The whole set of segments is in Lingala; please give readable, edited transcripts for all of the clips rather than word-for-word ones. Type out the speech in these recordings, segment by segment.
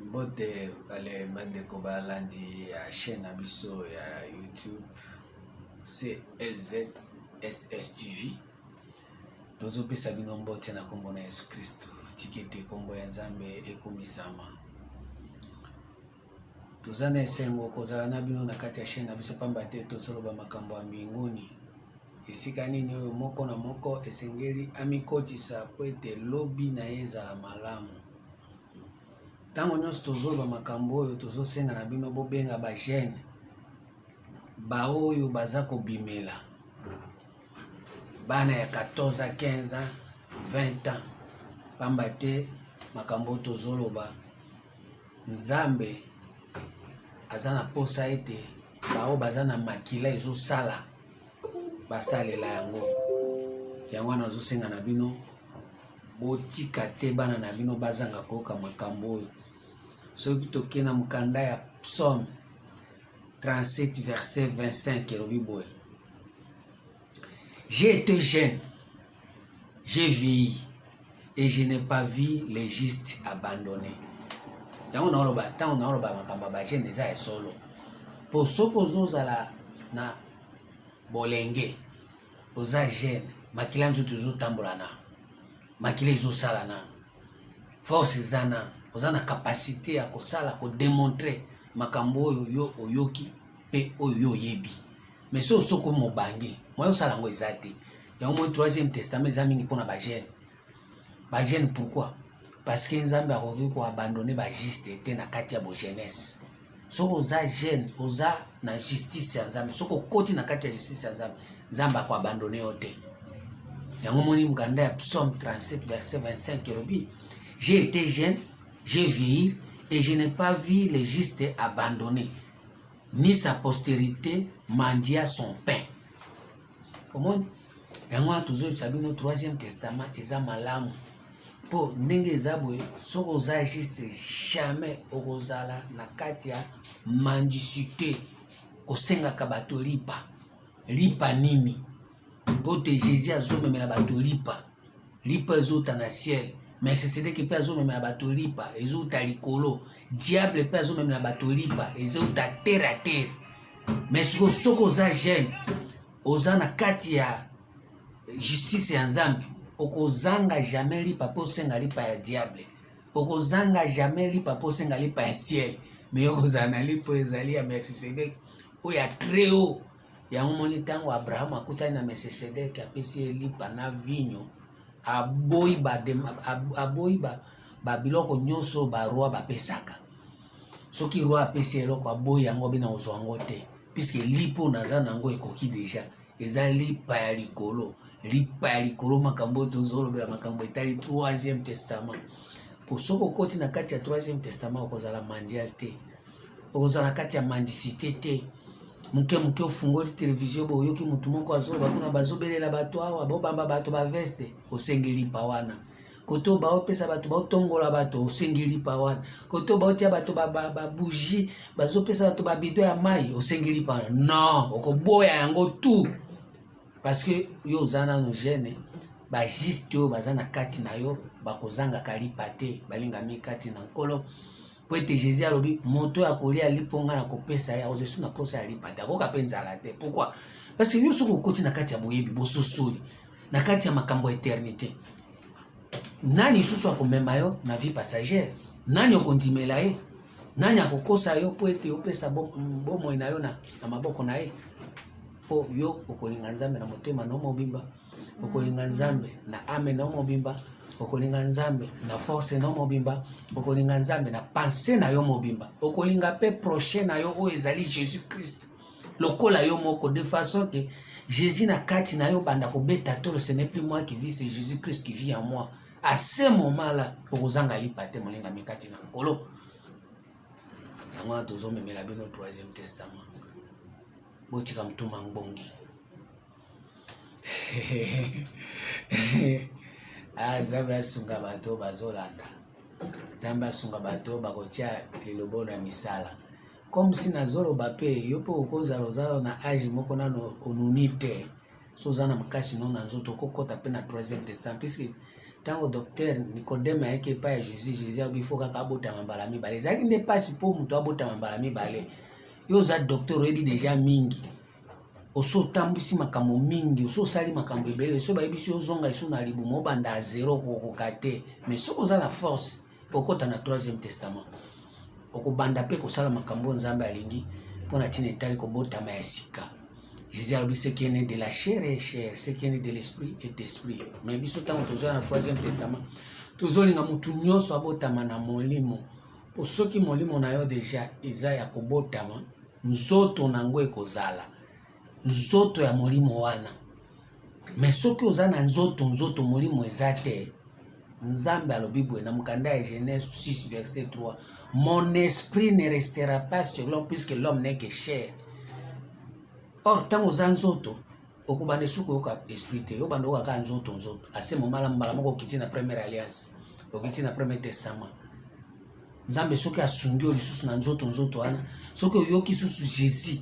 Mbote wale mandeko balandi ya chaîne abiso ya YouTube CLZSS TV. Tozo pesa bino mbote na kombo na Yesu Kristo. Tikete kombo ya Nzambe ekomisama. Tozana esengo kozala na bino na kati ya chaîne abiso pamba te tozoloba makambo ya mbinguni. Esika nini oyo moko na moko esengeli amikotisa po ete lobi na ye ezala malamu. Tango nyonso tozoloba makambo oyo tozosenga na bino bobenga ba jeune ba oyo baza kobimela bana ya 14 15 20 ans pamba te makambo tozoloba Nzambe aza na posa ete bao baza na makila ezosala basalela yango yango na zosenga na bino botika te bana na bino bazanga koka makambo oyo. Soki toke na mukanda ya Psaume 37 verset 25 elobi boye: j'ai été jeune, j'ai vieilli et je n'ai pas vu les justes abandonnés. Yango na oloba tango na oloba makambo ba jeune eza solo po soko zozala na bolenge oza jeune makila nzoto ezotambola na makila ezosala na force ezana oza na capacité ya kosala ko démontrer makambo oyo yo oyoki pe oyo yo yebi. Mais so soko mobangi moyo sala ngo ezate ya mo 3e testament eza mingi pona ba jeune. Ba jeune pourquoi? Parce que Nzambe akoki ko abandonner ba juste te na kati ya bo jeunesse. Soko oza jeune oza na justice ya Nzambe, soko koti na kati ya justice ya Nzambe, Nzambe ko abandonner yo te. Yango moni mukanda ya Psaume 37 verset 25 elobi: j'ai été jeune, j'ai vieilli et je n'ai pas vu les justes abandonnés, ni sa postérité mendia son pain. Comment? Yango toujours sabi no 3e testament eza malamu po ndenge eza boye soko oza juste jamais okozala na kati ya mendicité kosengaka bato lipa nini po te Jésus azomemela bato lipa ezota na ciel. Mais c'est que pas azomemela bato lipa ezota likolo, diable pas azomemela bato lipa ezota terre à terre. Mais soko oza jeune oza na kati ya justice ya Nzambe okozanga jamais lipa po senga lipa ya diable, okozanga jamais lipa po senga lipa ya ciel. Mais okozana na lipa ezali ya Melchisedek o ya très haut. Yango moni tango Abraham akutani na Melchisedek apesi lipa na vinyo aboyi ba biloko nyonso ba roi bapesaka. Soki roi apesi eloko aboyi yango bina ozwa yango te, puisque lipo naza nango ekoki deja eza lipa ya likolo. Lipa ya likolo makambo tozolobela makambo etali 3e testament. Po soko koti na kati ya 3e testament okozala mandia te, okozala kati ya mendicité te. Muke ofungoli television bo yoki mutu moko azoloba kuna bazobelela bato awa bobamba bato ba veste osengeli pa wana. Koto ba opesa bato ba otongola bato osengeli pa wana. Koto ba otia bato ba bougie bazopesa bato ba bidon ya mai osengeli pa wana. Non, okoboya yango tout. Parce que yo zana no jeune ba juste yo bazana kati na yo bakozanga kalipa te balinga mi kati na nkolo. Po ete Jésus alobi moto ya kolia liponga na kopesa ya ozesu na posa ya lipata koka penza la te. Pourquoi? Parce que yo soko koti na kati ya boyebi bososoli na kati ya makambo eternité. Nani susu akomema yo na vie passagère? Nani okondimela ye? Nani akokosa yo po ete opesa bomo na yo na maboko na ye? Po yo okolinga Nzambe na motema na mobimba, okolinga Nzambe na ame na mobimba, okolinga Nzambe na force na mobimba, okolinga Nzambe na pensée na yo mobimba, okolinga pe prochain na yo o ezali Jésus Christ lokola yo moko, de façon que Jésus na kati na yo banda ko beta tolo, ce n'est plus moi qui vis, c'est Jésus Christ qui vit en moi. À ce moment là okozanga lipate molinga mikati na nkolo. Yango tozomemela bino 3e testament botika mtuma ngbongi. Nzambe asunga bato bazolanda, Nzambe asunga bato bakotia lilobo na misala. Comme si nazoloba pe yo po okozala ozala na age moko nano onuni te, so oza na makasi no na nzoto okokota pe na 3e testament, puisque tant au docteur Nicodème a été pas Jésus il faut qu'à bota mambala mi balé ça qui n'est pas si pour muto bota mambala mi balé yo za docteur dit déjà mingi oso tambisi makambo mingi oso sali makambo ebele so ba biso ozonga iso na libu mo banda zéro ko kate mais so oza na force okota na 3e testament okobanda pe ko sala makambo nzambe alingi pona tina etali ko bota ma sika. Jésus a dit ce qui est né de la chair est chair, ce qui est né de l'esprit est esprit. Mais biso tango tozo na 3e testament. Tozo linga mutu nyonso abotama na molimo. Po soki molimo na yo déjà eza ya kobotama, nzoto nango ekozala. Nzoto ya molimo wana. Mais soki oza na nzoto molimo eza te. Nzambe alobi boye na mukanda ya Genèse 6 verset 3. Mon esprit ne restera pas sur l'homme puisque l'homme n'est que chair. Or, tant aux anzoto, au Koubane Souko, au esprit, au Bando, à Kanzoto, à ce moment-là, Malamoko qui tient la première alliance, au qui tient le premier testament. Zambe Soki a sundio, les sous Nanzoto, Soki Yoki sous Jésus,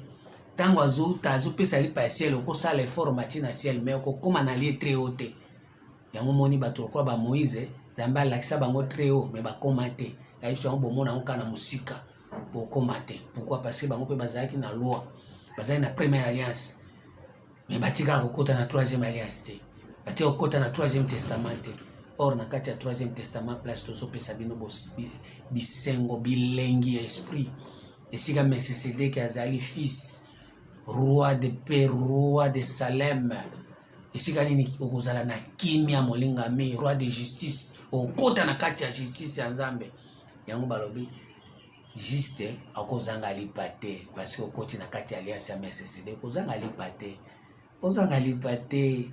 tant oiseau, Tazo, Pessali par ciel, au Kosa l'effort matin à ciel, mais au comme un allié très haut. Yango moni bato kwa ba Moïse, Zamba lakisa bango très haut, mais ba komate. Aïe, sur un bon mot, on a musika pour komate. Pourquoi? Parce que bango peut bazaki na loi. Bazali na première alliance mais batika kokota na 3e alliance te batika kokota na 3e testament te. Or na kati ya 3e testament place tozo pesa bino bisengo bilengi esprit esika Melchisedeki azali fils roi de paix roi de Salem esika nini okozala na kimia molingami roi de justice okota na kati ya justice ya Nzambe yango balobi juste akozanga lipate parce que okoti na kati alliance ya Melchisedeki kozanga lipate ozanga lipate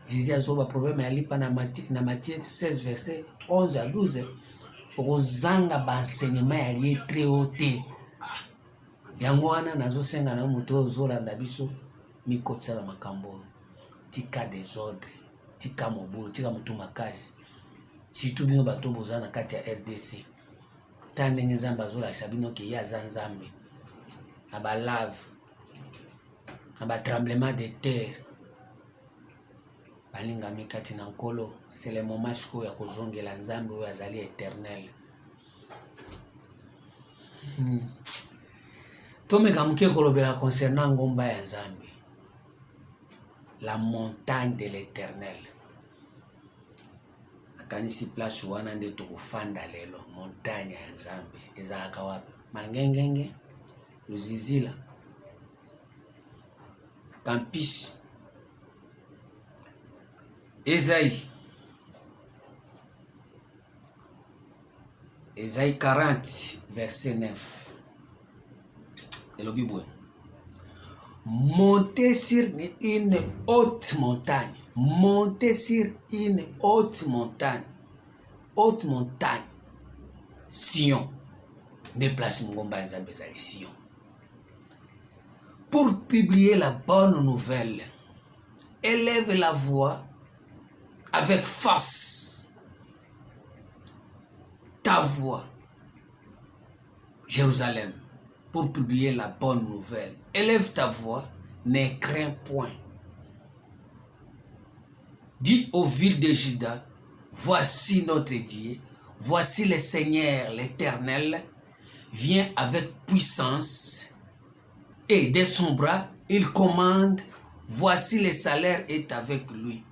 Jésus azoba problème ya lipa na Matthieu 16 verset 11 à 12 okozanga ba enseignement ya lié très haut yango wana nazosenga na moto ozolanda biso mikotsa na makambo tika désordre tika mobulu tika mutu makasi surtout bino bato boza na kati ya RDC. Tant ndenge Nzambe azolakisa bino ke ye aza Nzambe na balave na batremblement de terre balingami kati na nkolo c'est le moment sikoyo ya kozongela Nzambe oyo azali éternel. Tomeka muke kolobela concernant ngomba ya Nzambe la montagne de l'éternel. Kanisi place wana nde tokofanda lelo montagne ya Nzambe ezalaka wapi? Mangengenge, Luzizila, Campus, Esaïe 40 verset 9. Elobi bwe. Montez sur une haute montagne. Monter sur une haute montagne, Sion, déplace Mgomba Nzambe zali Sion, pour publier la bonne nouvelle, élève la voix avec force, ta voix, Jérusalem, pour publier la bonne nouvelle, élève ta voix, ne crains point. Dis aux villes de Juda, voici notre Dieu, voici le Seigneur l'Éternel, vient avec puissance et de son bras, il commande, voici le salaire est avec lui.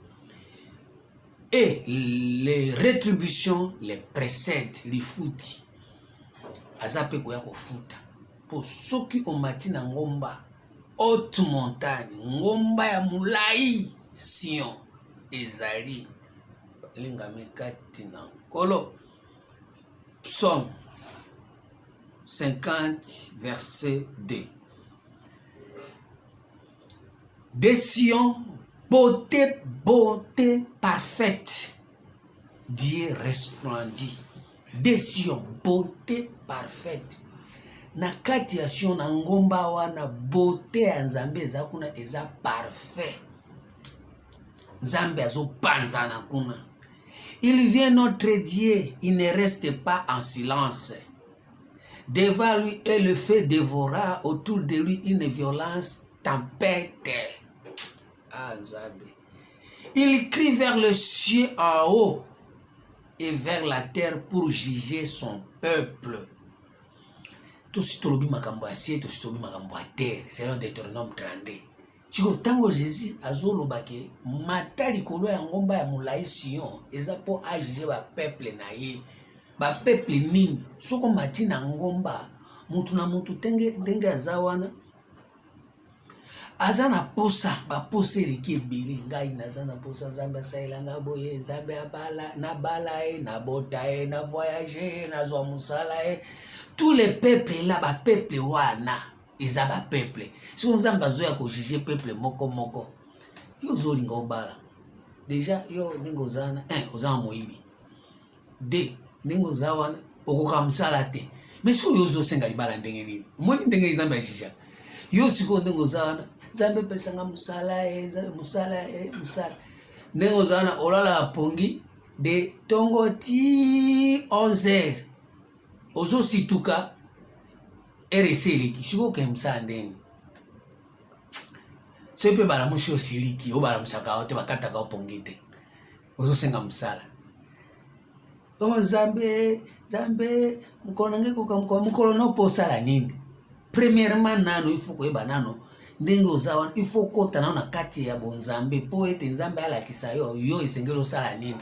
Et les rétributions les précèdent, les fouti. Azape koya ko futa. Pour ceux qui ont mati na ngomba, haute montagne, ngomba ya mulai, Sion. Ezali lingami kati na nkolo. Psaume 50 verset 2. De Sion, beauté parfaite, Dieu resplendit. De Sion, beauté parfaite. Na kati ya Sion na ngomba wana beauté ya Nzambe eza kuna eza parfait. Nzambe azo panzana kuna. Il vient notre Dieu, il ne reste pas en silence. Devant lui, et le feu dévora autour de lui une violence tempête. Ah, Nzambe. Il crie vers le ciel en haut. et vers la terre pour juger son peuple. Tout ce que tu as dit, tout ce que tu as terre, c'est un Deutéronome 32. Chiko tango Jésus azolo bake matali kolo ya ngomba ya mulai Sion eza po ajije ba peuple na ye ba peuple nini soko mati na ngomba mutu na mutu ndenge azawana azana posa ba posa eleki ebele ngai nazana posa Nzambe asalelanga boye Nzambe abala na bala e na bota e na voyager na zwa musala e tous les peuples là ba peuple wana eza ba peuple si Nzambe azoya ko juger peuple moko yo zolinga obala déjà yo ndenge ozana ozana moyibi de ndenge ozawana okoka musala te mais si yo zosenga libala ndenge nini moni ndenge Nzambe ajija yo siko ndenge ozana Nzambe pesanga musala musala ndenge ozana olala pongi de tongo ti 11h ozo situka RSLiki siko ke musala ndenge sepe bala mushi osiliki obala musaka ote bakataka opongi te ozo senga musala Nzambe mukolo nange mukolo no posala nini premièrement nano il faut koyeba nano ndenge ozawana il faut kota nano na kati ya bonzambe po ete Nzambe alakisa yo esengeli osala nini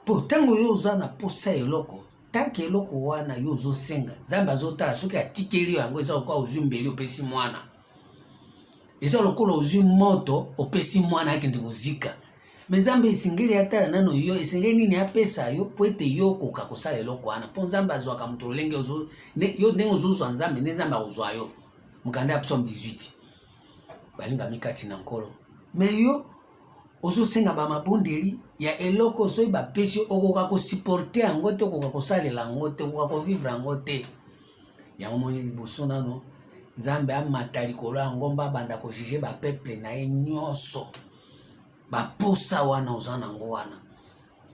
po tango yo oza na posa eloko tanke eloko wana yo ozosenga Nzambe azotala soki atikeli yo yango eza lokola ozwi mbeli opesi mwana eza lokola ozwi moto opesi mwana akende kozika mais Nzambe esengeli atala nano yo esengeli nini apesa yo po ete yo koka kosala eloko wana po Nzambe azwaka moto lolenge yo ndenge ozozwa Nzambe nde Nzambe akozwa yo mukanda ya Psaume 18 balinga mikati na nkolo mais yo ozosenga bamabondeli ya eloko soki bapesi okoka kosupporte yango te okoka kosalela yango te okoka kovivre yango te yango moni liboso nano Nzambe amata likolo ya ngomba abanda kojuge bapeuple na ye nyonso baposa wana oza nango wana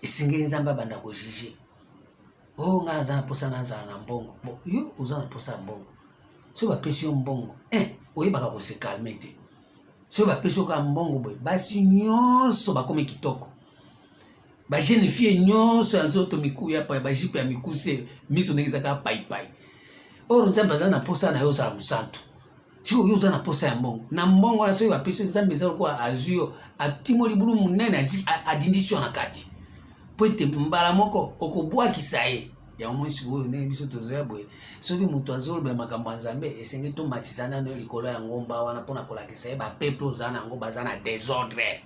esengeli Nzambe abanda kojuge nga aza na posa nazala na mbongo yo oza na posa ya mbongo soki bapesi yo mbongo oyebaka kosekalme te soki bapesi yo ka mbongo boye basi nyonso bakomi kitoko bajeune fille nyonso ya nzoto miku ya bajipe ya mikuse miso ndenge ezaka paipai oro Nzambe aza na posa na yo ozala mosantu siko yo oza na posa ya mbongo na mbongo wana soki bapesi yo Nzambe eza lokola azwi yo atimo libulu munene adindisi yo na kati po ete mbala moko okobwakisa ye yango moi sikoyo ndenge biso tozoya boye soki moto azoloba makambo ya Nzambe esengeli tomatisa nano yo likolo ya ngomba wana mpona kolakisa ye bapeuple oza na yango baza na désordre.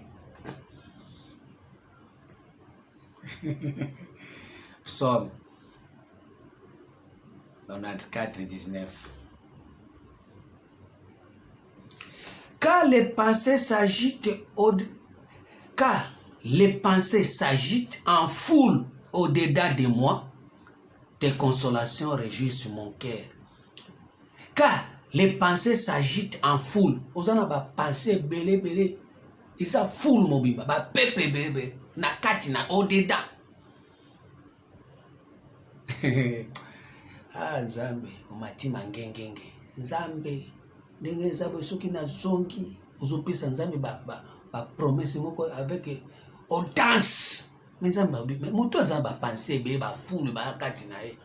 Psaume 94:19. Car les pensées s'agitent en foule au-dedans de moi, tes consolations réjouissent mon cœur. Car les pensées s'agitent en foule. Ozana ba pensée belé. Isa foule mobimba, ba peuple belé. Na kati na au-dedans. Nzambe, umati mangengenge. Nzambe, ndenge Nzambe soki na zongi, uzopisa Nzambe ba promesse moko avec audace. Mais Nzambe, moto Nzambe pensée belé ba foule ba kati na ye.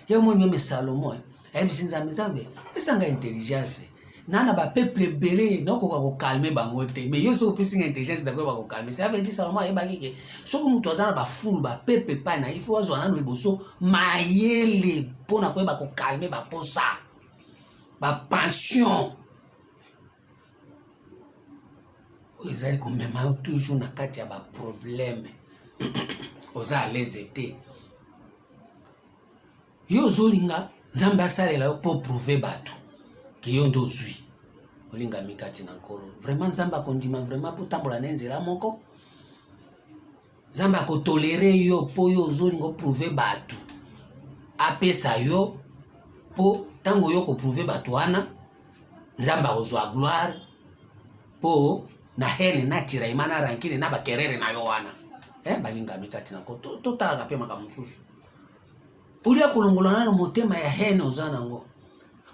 Yo mo nyome Salomon, ayebisi Nzambe, pesanga intelligence. Nana ba peuple belé noko ko calmer bango te, mais yo so pesi intelligence da ko ba ko calmer. Ça veut dire Salomon ayeba ke soko moto azana ba foule ba peuple pa na il faut azwana no liboso mayele pona ko ba ko calmer ba posa. Ba pension. Ezali ko mema toujours na kati ya ba problème. Oza à l'aise te. Yo zolinga Nzambe asalela yo po prouver batu ke yo ndo zwi olinga mikati na nkolo vraiment Nzambe akondima vraiment po tambola na nzela moko Nzambe akotolere yo po yo zolinga prouver batu apesa yo po tango yo ko prouver batu wana Nzambe ozwa gloire po na hene na tira imana rankine na bakerere na yo wana balinga mikati na nkolo totala pe makamususu ulia kulongolana na motema ya hene ozana ngo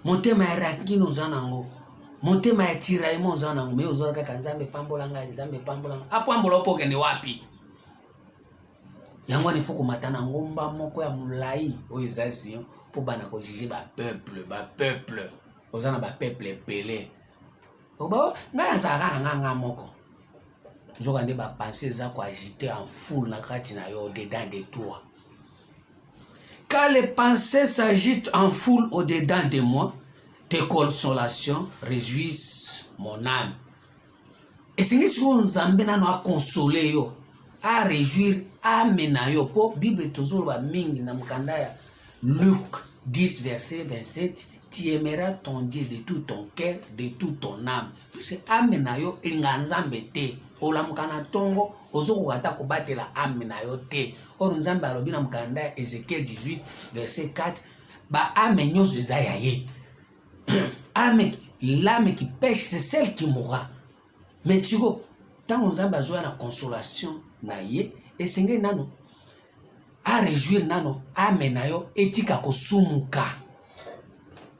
motema ya rakini ozana ngo motema ya tiraimo ozana ngo me ozaka Nzambe pambola ngai Nzambe pambola apambola opo kende wapi yango il faut komata na ngomba moko ya mulai oyo eza Sion mpo bana kojuge bapeuple oza na bapeuple epele ngai azalaka na nganga moko nzoka nde bapense eza koagite en foule na kati na yo au-dedans de toi. Quand les pensées s'agitent en foule au-dedans de moi, tes consolations réjouissent mon âme. Et c'est ce que Nzambe nano a consolé yo, a réjouir âme na yo. Po Bible toujours ba mingi na mukandaya. Luc 10 verset 27, tu aimeras ton Dieu de tout ton cœur, de toute ton âme. Puisque âme na yo elinga Nzambe te. Olamukana tongo ozo kugata kobatela âme na yo te. Or Nzambe alobi na mukanda Ézéchiel 18 verset 4 ba âme nyonso eza ya ye. L'âme qui pêche c'est celle qui mourra. Mais siko tango Nzambe azoya na consolation na ye esenge nano a réjouir nano âme na yo etika kosumuka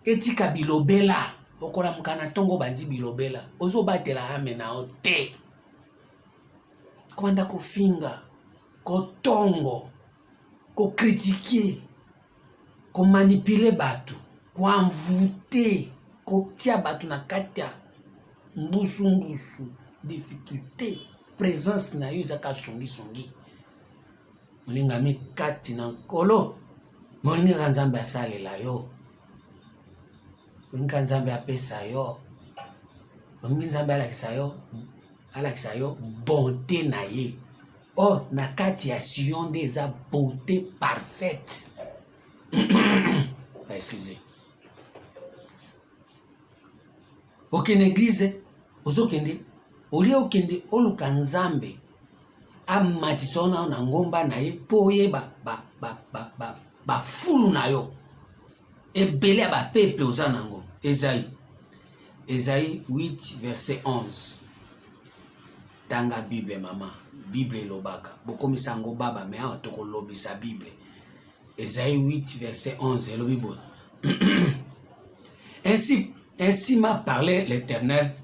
etika bilobela okola mukana tongo bandi bilobela ozo batela âme na yo te. Komanda kofinga kotongo ko critiquer ko manipuler batu ko envoûter ko tia batu na katia mbusu difficulté présence na yo zaka songi molinga mi kati na nkolo molinga Nzambe asalela yo molinga Nzambe apesa yo molinga Nzambe alakisa yo bonté na ye. Or na kati ya Sion nde eza beauté parfaite. Excusez. Okende église ozokende olia okende oluka Nzambe amatisa na ngomba na ye po yeba ba fulu na yo ebele ya ba peuple oza nango. Esaïe 8 verset 11. Tanga Bible mama, Bible elobaka bokomisa ngo baba me awa tokolobisa Bible. Esaïe 8 verset 11 elobi bo. Ainsi m'a parlé l'Éternel,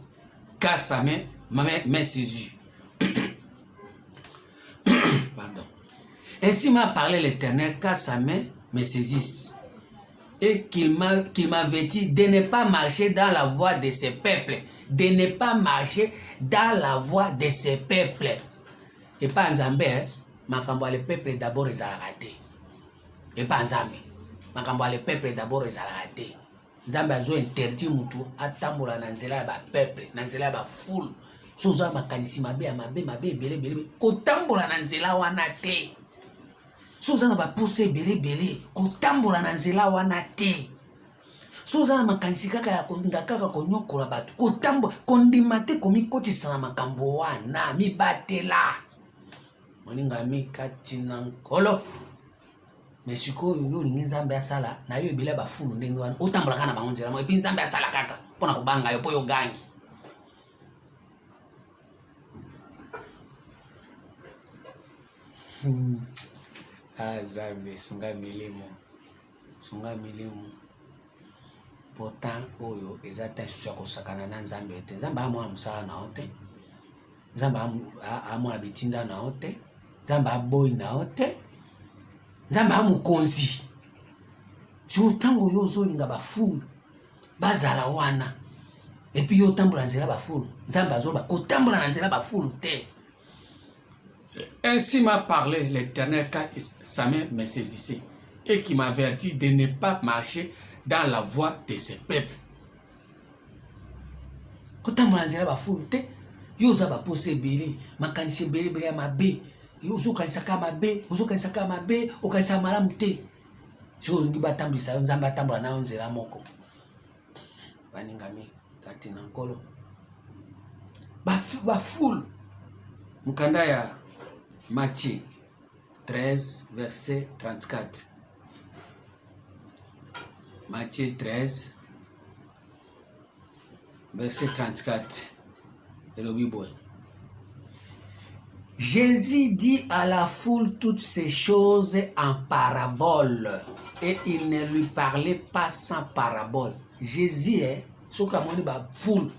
car sa main m'a saisi. Pardon. Ainsi m'a parlé l'Éternel, car sa main me saisisse, et qu'il m'avait dit de ne pas marcher dans la voie de ces peuples, de ne pas marcher dans la voie de ces peuples. Et pas Nzambe, makambo le peuple d'abord ils ont raté. Et pas Nzambe, makambo le peuple d'abord ils ont raté. Nzambe azo interdit mutu atambola na nzela ya ba peuple, na nzela ya ba foule. Soza makanisi mabe bele kotambola na nzela wana te. Soza na ba pousse bele kotambola na nzela wana te. Soza na makanisi kaka ya konda kaka konyokola batu kotambo kondima te komikotisa na makambo wana mibatela. Moninga mi kati na nkolo. Mais siko yo lingi Nzambe asala na yo ebele ba fulu ndenge wana otambola kana bango nzela mo epi Nzambe asala kaka pona kubanga yo po yo gangi. Nzambe sunga milimo pourtant oyo ezata swa kosakana na Nzambe te. Nzambe amwa musala na ote, Nzambe amwa bitinda na ote, Nzambe aboyi na ote, Nzambe amukonzi. Tango yo zolinga bafulu bazala wana epi yo tambola nzela bafulu Nzambe azoba kotambola na nzela bafulu te. Ainsi m'a parlé l'Éternel car sa main me saisissait et qui m'avertit de ne pas marcher dans la voie de ce peuple. Kotambola nzela bafulu te yo za ba pose bele makanisi bele ya mabe. Uzo kanisaka mabe okanisa malamu te. Jo ngi batambisa Nzambe atambola na nzela moko. Baningami kati na nkolo. Ba foule. Mukanda ya Matthieu 13 verset 34. Matthieu 13 verset 34. Et le Bible. Jésus dit à la foule toutes ces choses en parabole et il ne lui parlait pas sans parabole. Jésus est ce que moni ba foule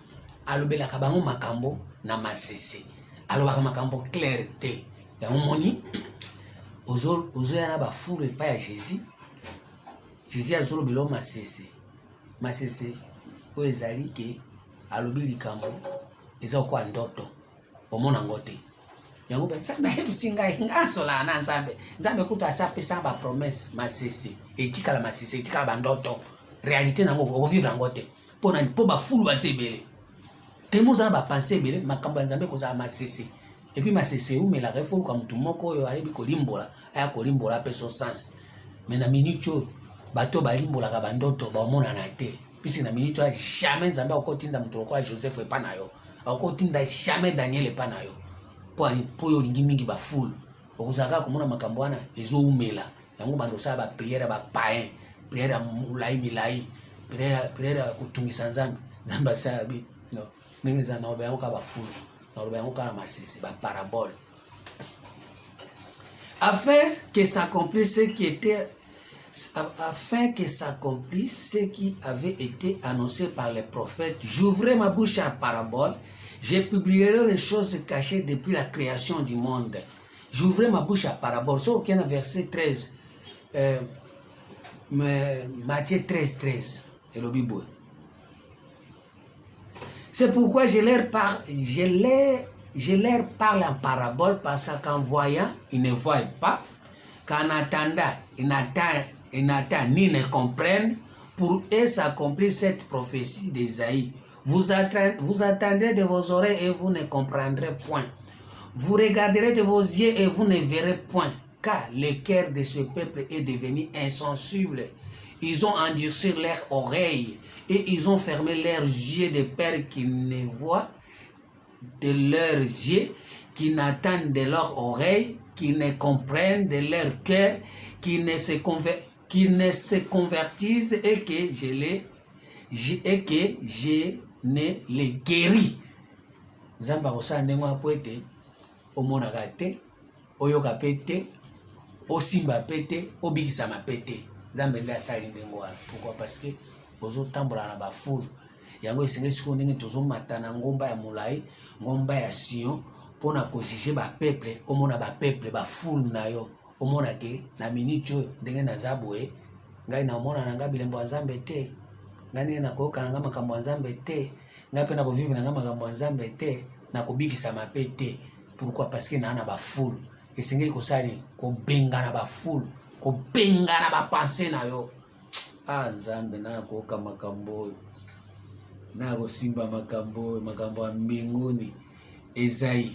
alobela kabango makambo na masese alobaka makambo clair te ya moni ozoya na foule epai ya Jésus. Jésus azolobela masese oyo ezali ke alobi likambo eza okwa ndoto omona ngo te. Yango mpe nzambe ayebisi ngai ngasola na nzambe kutu asapesa bapromese masese etikala masese etikala bandoto réalité nango okovivre yango te mpo bafulu base ebele te mozala bapense ebele makambo ya nzambe kozala masese epuis masese eumelaka efoluka motu moko oyo ayebi kolimbola aya kolimbola apeso sens. Me na minute oyo bato balimbolaka bandoto baomonana te puisque na minute oyo jamais nzambe akotinda moto lokola Joseph epa na yo akotinda jamais Daniel epa na yo po oyo olingi mingi bafulu okozalaka komona makambo wana ezoumela. Yango bando osala bapriere ya bapayen, priere ya milai, priere ya kotungisa nzambe asala bi no ndenge eza na obe yango ka bafulu na obe yango ka masese baparabole afin que s'accomplisse ce qui avait été annoncé par les prophètes. J'ouvrais ma bouche à parabole, je publierai les choses cachées depuis la création du monde. J'ouvrais ma bouche à parabole. C'est aucun verset 13. Matthieu 13. Et le Bible. C'est pourquoi je leur parle en parabole, parce qu'en voyant, ils ne voient pas, qu'en attendant, ils n'attendent ni ne comprennent. Pour eux s'accomplit cette prophétie d'Ésaïe. Vous attendrez de vos oreilles et vous ne comprendrez point. Vous regarderez de vos yeux et vous ne verrez point. Car le cœur de ce peuple est devenu insensible. Ils ont endurci leurs oreilles et ils ont fermé leurs yeux de peur qu'ils ne voient de leurs yeux, qui n'attendent de leurs oreilles, qui ne comprennent de leur cœur, qui ne se convertissent et que je ne les guéris. Zamba kosa ndengo apoete omonaka te oyoka pete osimba pete obikisama pete Zamba nde asali ndengo wana. Pourquoi? Parce que ozotambola na bafulu yango esengeli sikoyo ndenge tozomata na ngomba ya molai, ngomba ya Sion, mpona kojuge bapeuple. Omona bapeuple bafulu na yo omona ke na minute oyo ndenge naza boye ngai naomona na ngai bilembo ya Nzambe te, ngai ndenge nakoyoka na ngai makambo ya Nzambe te, ngai mpe nakovivre na ngai makambo ya Nzambe te, nakobikisama pe te. Pourquoi? Parce que naa na bafulu esengeli kosali kobengana bafulu, kobengana bapense na yo. Nzambe nakoyoka makambo oyo, nakosimba makambo oyo, makambo ya mbinguni. Esaïe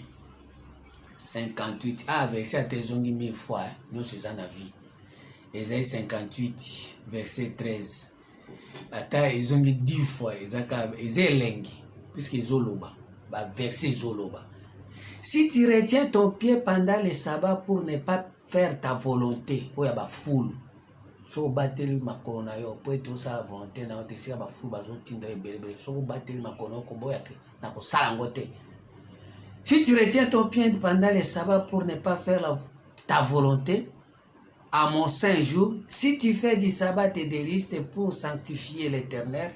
58 verset atezongi 1000 fois nyonso eza na vie. Esaïe 58 verset 13 ata ezongi 10 fois eza elengi puisque ezoloba ba verset ezoloba. Si tu retiens ton pied pendant le sabbat pour ne pas faire ta volonté, oya ba foule so bateli makolo na yo po ete osala volonté na yo te, sika bafulu bazotinda ebelebele so bateli makolo na yo koboyaka na kosala yango te. Si tu retiens ton pied pendant le sabbat pour ne pas faire ta volonté, à mon saint jour, si tu fais du sabbat tes délices pour sanctifier l'Éternel,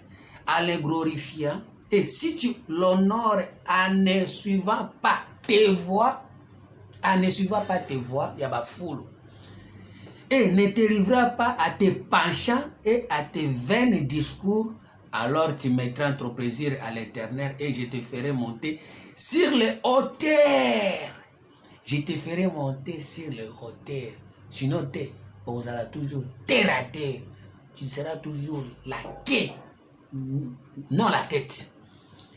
en le glorifiant, et si tu l'honores en ne suivant pas tes voies, il y a ma foule, et ne te livrera pas à tes penchants et à tes vains discours, alors tu mettras entre plaisir à l'Éternel et je te ferai monter sur les hauteurs. Je te ferai monter sur les hauteurs. Sinon, on sera toujours terre à terre. Tu seras toujours la queue, non la tête.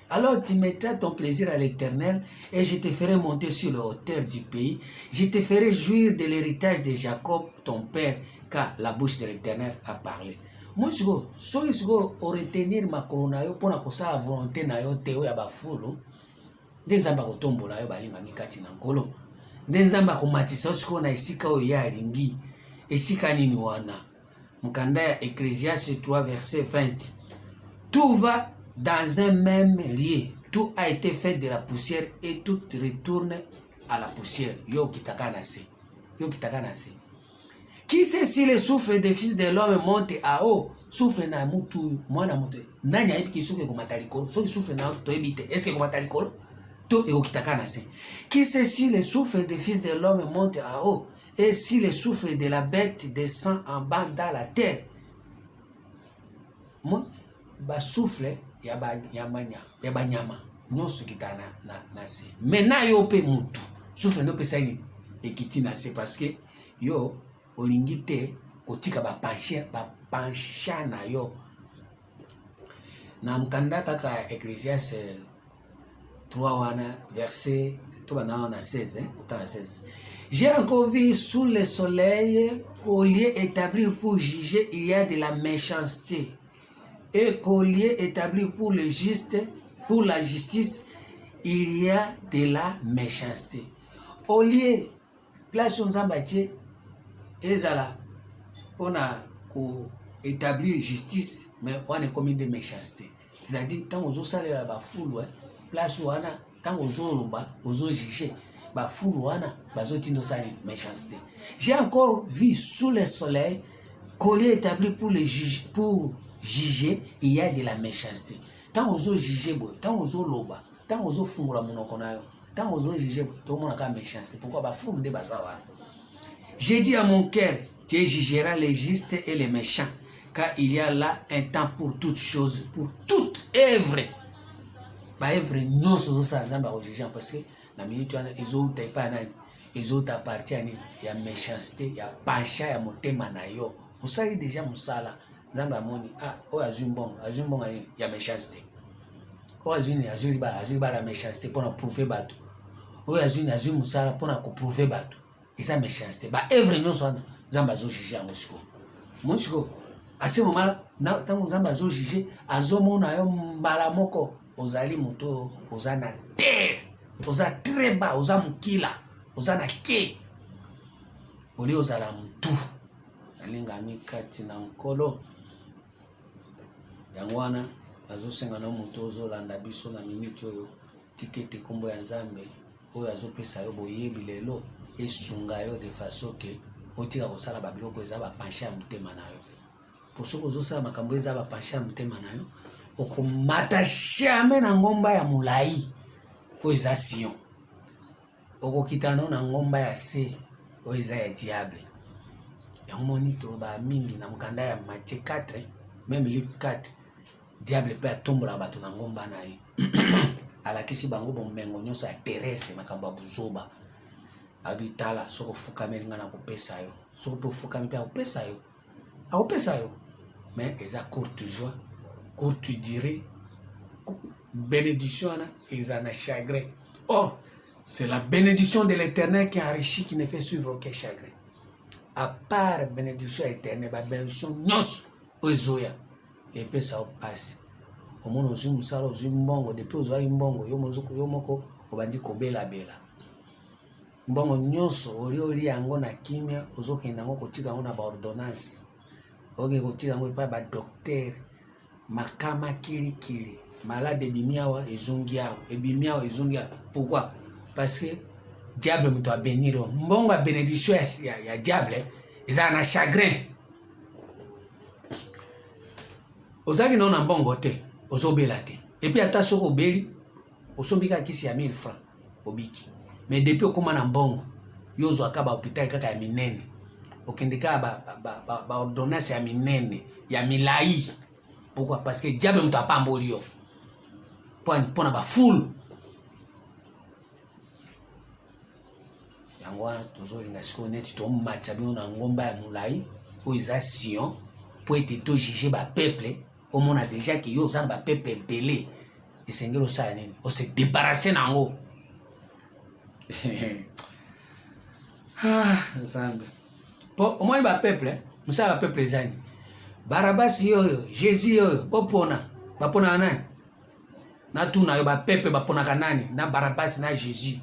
Alors tu mettras ton plaisir à l'Éternel et je te ferai monter sur les hauteurs du pays. Je te ferai jouir de l'héritage de Jacob, ton père, car la bouche de l'Éternel a parlé. Moi, si vous retenir ma colonayo pour la volonté na yo teo ya bafulu, nzamba kotombola yo balima mikati na nkolo, nzamba komatisa siko na esika oyo ya lingi, esika nini wana. Mukanda ya Ecclésiaste 3 verset 20. Tout va dans un même lieu, tout a été fait de la poussière et tout retourne à la poussière. Yo kitakana se. Qui sait si le souffle des fils de l'homme monte à haut? Souffle na mutu, mwana mutu. Nani aipi ki souffle komatalikolo? So ki souffle na to ebite. Est-ce que komatalikolo? To ego kitakana se. Qui sait si le souffle des fils de l'homme monte à haut? Et si le souffle de la bête descend en bas dans la terre, moi, ba souffle ya ba nyama nyonso kita na se. Maintenant yo pe mutu souffle no pe sani ekiti na se parce que yo olingi te kotika ba pansha na yo. Na mkanda kaka Ecclésiaste 3 wana verset to bana na 16 autant na 16. J'ai encore vu sous le soleil qu'au lieu établi pour juger, il y a de la méchanceté. Et qu'au lieu établi pour le juste, pour la justice, il y a de la méchanceté. Au lieu, place on s'embattit, ezala, on a établi justice, mais on est commis de méchanceté. C'est-à-dire, quand on a salé la foule, place où on a, quand on a jugé, la foule où on a, méchanceté. J'ai encore vu sous le soleil qu'au lieu établi pour le juge, pour juger, il y a de la méchanceté. Tant aux autres juger, tant aux autres loba, tant aux autres fous la monoconayo, tant aux autres juger, tout le monde a méchanceté. Pourquoi bah fou de basawa? J'ai dit à mon cœur, tu jugeras les justes et les méchants, car il y a là un temps pour toutes choses, pour toute œuvre. Bah œuvre non sur ça, ça va juger parce que la minute ils ont pas ils ont appartiennent, il y a méchanceté, il y a pacha, il y a motema na yo. Vous savez déjà musala. Nzamba moni o azumbon il y a méchanceté. O azuri ba la méchanceté pour prouver bateau. O azuri musala pour prouver bateau. Et ça méchanceté. Ba œuvre non soit nzamba zo juger musiko. Musiko à ce moment na tant nzamba zo juger azomona yo mbala moko ozali moto ozana terre. Oza très bas, oza mukila, oza na ke. Oli ozala mutu. Alinga mikati na nkolo. Yangwana azosenga na moto ozolanda biso na minute oyo tikete kombo ya Nzambe oyo azopesa yo boyebi lelo esunga yo de façon que otika kosala babiloko eza bapansha ya motema na yo. Po soko ozosala makambo eza bapansha ya motema na yo okomata jamais na ngomba ya mulai oyo eza Sion. Okokita na ngomba ya se oyo eza ya diable. Yango moni to ba mingi na mukanda ya Matthieu 4 même Luc 4 diable peut tombola bato na ngomba na ye. Alakisi bango bomengo nyonso ya terrestre makambo buzoba. Abitala soko fukami nga na kopesa yo. Soko pe fukami pe akopesa yo. Akopesa yo. Mais eza courte joie, courte durée. Bénédiction eza na chagrin. Or, c'est la bénédiction de l'Éternel qui enrichit, qui ne fait suivre aucun chagrin. À part bénédiction éternelle, la bénédiction nyos ozoya. Et puis ça passe. Au monde aux musala aux mbongo depuis aux mbongo yo mozoko yo moko obandi kobela bela. Mbongo nyonso oli yango na kimia ozokenda ngo kotika ngo na ba ordonnance. Oge kotika ngo pa ba docteur makama kili malade bimiawa ezongiawa ebimiawa ezongia. Pourquoi? Parce que diable me doit bénir. Mbongo a bénédiction ya diable eza na chagrin. Ozaki na mbongo te, ozobela te. Et puis ata soko beli, osombika kisi ya 1000 francs obiki. Mais depuis okoma na mbongo, yo ozwaka ba hôpital kaka ya minene. Okendeka ba ordonnance ya minene, ya milai. Pourquoi? Parce que diable muto apamboli yo. Pona ba full. Yangwa tozolinga siko neti to matcha bi na ngomba ya mulai, o eza Sion, pour être to juger ba peuple. On a déjà que yo zan ba peuple belé et sengelo sa nini on se débarrasser nango. Nzambe po au moins ba peuple musa ba peuple zani Barabas yo Jésus yo opona bapona nani na tuna yo ba peuple bapona kanani na Barabas na Jésus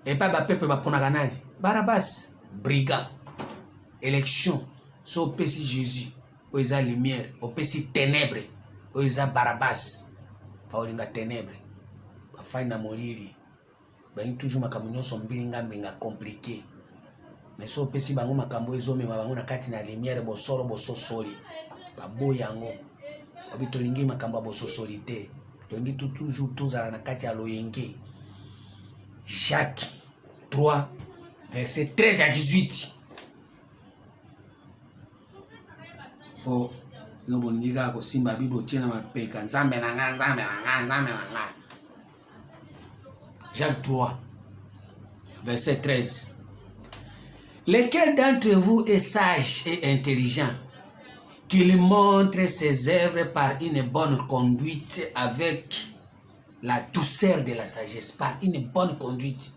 et pas ba peuple bapona kanani Barabas brigand élection so pesi Jésus oza lumière, opesi ténèbres, oza Barabas, paolinga ténèbres, ba faina molili, ba toujours makambo nyonso mbinga compliqué. Mais so opesi bango makambo ezomema bango na kati na lumière bosoro bososoli, ba boyango, obitolingi makambo bososoli te, tolingi toujours tozala na kati ya loyenge. Jacques 3 verset 13 à 18. Oh, nous bon diga ko simba bibo tiena ma peka nzambe na nga. Jacques 3 verset 13. Lequel d'entre vous est sage et intelligent, qu'il montre ses œuvres par une bonne conduite avec la douceur de la sagesse, par une bonne conduite.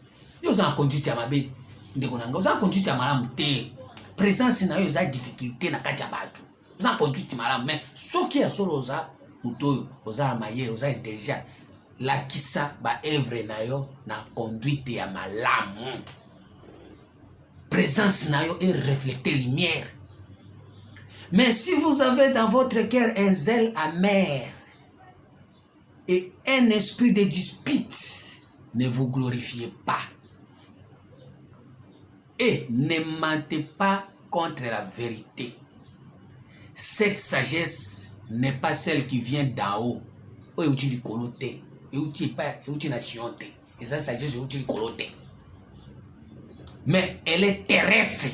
Vous avez conduite à ma bé, vous avez conduite à ma té. Présence na yo za difficulté na kati ya batu. Vous avez conduite à mais ce qui est solo za muto, vous avez maye, vous avez intelligent. La kisa ba œuvre na yo na conduite à malamu. Présence na yo et refléter lumière. Mais si vous avez dans votre cœur un zèle amer et un esprit de dispute, ne vous glorifiez pas. Et ne mentez pas contre la vérité. Cette sagesse n'est pas celle qui vient d'en haut. Mais elle est terrestre,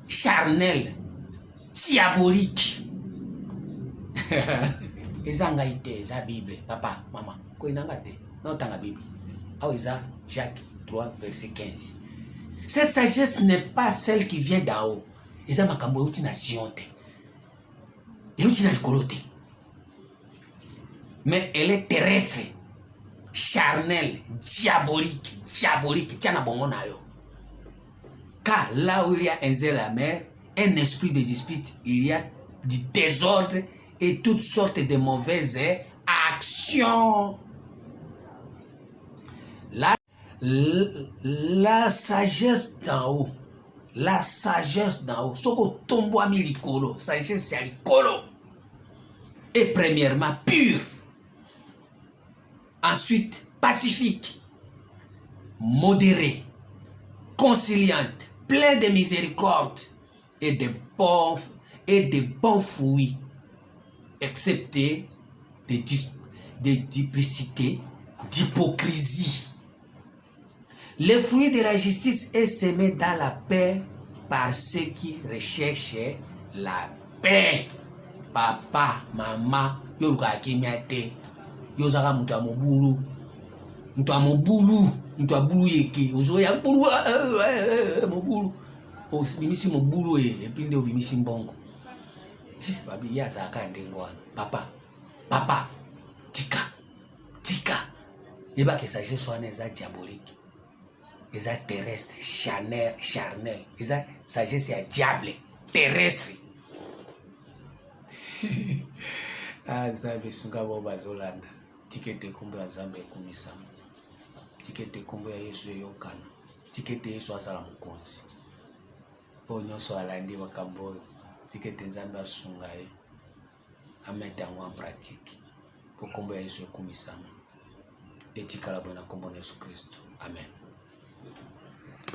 charnelle, diabolique. Ezanga ite, eza Bible, papa, maman, ko inanga te, non tanga Bible. Ah, eza Jacques 3 verset 15. Cette sagesse n'est pas celle qui vient d'en haut. Eza makambo euti na Sion te. Euti na likolo te. Mais elle est terrestre, charnelle, diabolique, tiana bongo na yo. Car là où il y a un zèle amer, un esprit de dispute, il y a du désordre et toutes sortes de mauvaises actions. La sagesse d'en haut, soko tombo ami likolo, sagesse ya likolo, est premièrement pure, ensuite pacifique, modérée, conciliante, plein de miséricorde et de bons fruits, excepté de duplicité, d'hypocrisie. Le fruit de la justice est semé dans la paix par ceux qui recherchent la paix. Papa, maman, yo kakimiate, yo zaka mutu amobulu, mutu abulu yeke, ozoya bulu, mobulu, bimisi mobulu epi nde obimisi mbongo. Babi ya zaka ndengwana. Papa, tika. Eba ke sagesse wana eza diabolique. Eza terrestre, charnel. Eza sagesse ya diable, terrestre. Nzambe sunga bo bazolanda. Tikete kombo ya Nzambe ekumisama. Tikete kombo ya Yesu eyokana. Tikete Yesu azala mokonzi. Po nyonso alandi makambo oyo. Tikete Nzambe asunga ye. Amete yango en pratique. Po kombo ya Yesu ekumisama. Etikala bona kombo na Yesu Kristo. Amen.